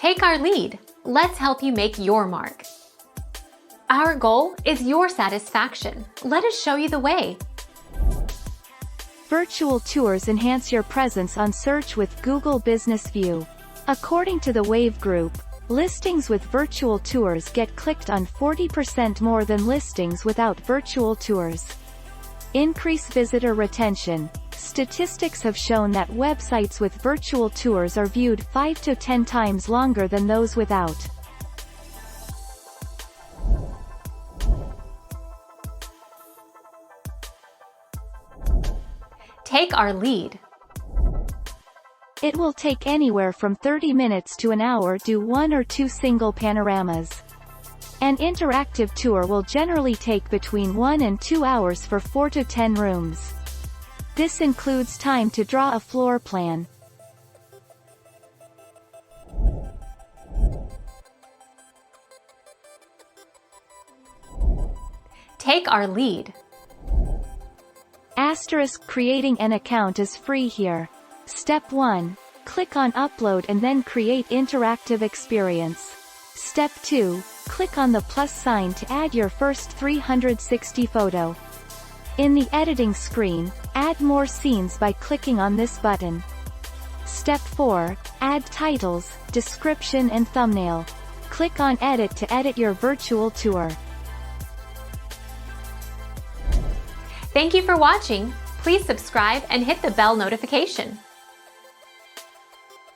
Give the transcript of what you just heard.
Take our lead. Let's help you make your mark. Our goal is your satisfaction. Let us show you the way. Virtual tours enhance your presence on search with Google Business View. According to the Wave Group, listings with virtual tours get clicked on 40% more than listings without virtual tours. Increase visitor retention. Statistics have shown that websites with virtual tours are viewed 5 to 10 times longer than those without. Take our lead. It will take anywhere from 30 minutes to an hour to do 1 or 2 single panoramas. An interactive tour will generally take between 1 and 2 hours for 4 to 10 rooms. This includes time to draw a floor plan. Take our lead. Creating an account is free here. Step 1. Click on Upload and then create interactive experience. Step 2. Click on the plus sign to add your first 360 photo. In the editing screen, add more scenes by clicking on this button. Step 4. Add titles, description and thumbnail. Click on Edit to edit your virtual tour. Thank you for watching. Please subscribe and hit the bell notification.